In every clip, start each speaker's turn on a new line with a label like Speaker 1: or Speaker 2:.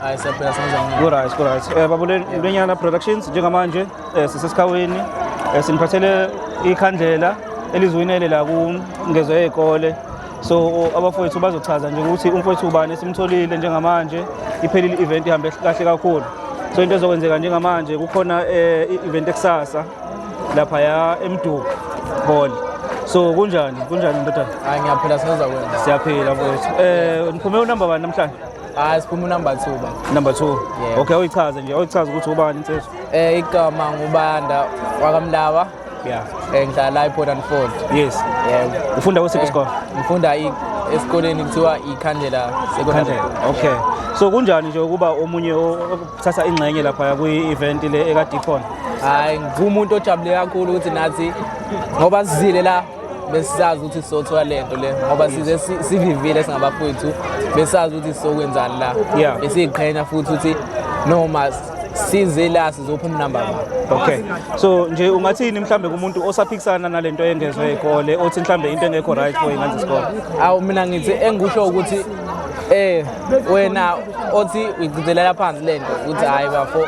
Speaker 1: Hayi siyaphila senza
Speaker 2: Right. Babule Lenyana Productions njengamanje sisesikhaweni siniphathele ikhandlela elizwinele la kungezwe yezikole. So abafowethu bazochaza nje ukuthi umfowethu ubani esimtholile njengamanje iphelile event ihambe kahle kakhulu. So into ezokwenzeka njengamanje kukhona event ekusasa lapha ya eMdubu Hall. So kunjani ndoda?
Speaker 1: Hayi ngiyaphila senza kwenza.
Speaker 2: Siyaphila mfowethu. Niphume unumber 1 namhlanje?
Speaker 1: Hayi siphuma number 2 ba.
Speaker 2: Number 2. Okay, uyichaze ukuthi ubani insizwe.
Speaker 1: Igama ngubanda wakamlawa.
Speaker 2: Yeah.
Speaker 1: Ngihlala ePort and Ford.
Speaker 2: Yes.
Speaker 1: Yebo.
Speaker 2: Ufunda kusiphi isikole?
Speaker 1: Ngifunda esikoleni kuthiwa iKhandlela Secondary.
Speaker 2: Okay. So kunjani nje ukuba omunye othatha ingxenye lapha kwi-event le ekaDipon?
Speaker 1: Hayi ngumuntu ojabule kakhulu ukuthi nathi ngoba sizile la besisazi ukuthi sizothola lento le ngoba size sivivile singabafowethu besazi ukuthi sizokwenzani la. Besiqhenya futhi ukuthi noma size la sizophuma number 1.
Speaker 2: Okay. So nje ungathini mhlambe kumuntu osaphikisana nalento engezwe yezikole othi mhlambe into engekho right for ingane zesikole?
Speaker 1: Awu mina ngithi engikusho ukuthi wena othi uyicelela phansi lento ukuthi hayi bafo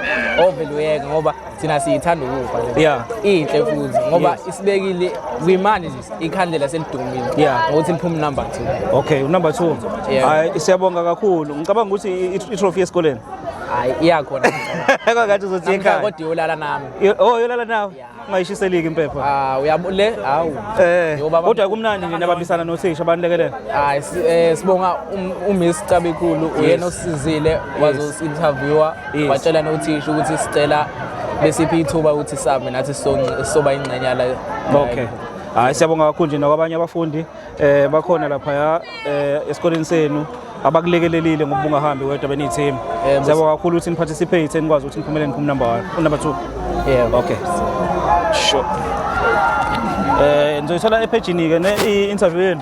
Speaker 1: ovele uyeke ngoba thina siyithanda ukufa.
Speaker 2: Yeah.
Speaker 1: Inhle futhi ngoba isibekile kwimanje nje ikhandlela selidumile ngokuthi liphuma number 2.
Speaker 2: Okay, number 2. Hayi siyabonga kakhulu. Ngicabanga ukuthi i-trophy esikoleni.
Speaker 1: Hayi iyakhona.
Speaker 2: Ekakathi uzothi ekhaya.
Speaker 1: Kodwa yolala nami.
Speaker 2: Yolala nawe. Mayishiseliki impepha.
Speaker 1: Uyabule hawu.
Speaker 2: Kodwa kumnandi nje nabambisana nothisha abanilekelela.
Speaker 1: Hayi sibonga uMiss Cabekhulu uyena osizile wazo-interviewa watshela nothisha ukuthi sicela besiphi ithuba ukuthi same nathi soba ingxenyana.
Speaker 2: Okay. Hayi siyabonga kakhulu nje nakwabanye abafundi bakhona lapha esikoleni senu abakulekelelile ngoba ungahambi wedwa benithimba. Siyabonga kakhulu ukuthi niparticipate nikwazi ukuthi niphumelele niphuma number 2.
Speaker 1: Yeah.
Speaker 2: Okay. Sure. Ngizoyithola epage ni ke ne interview yenu.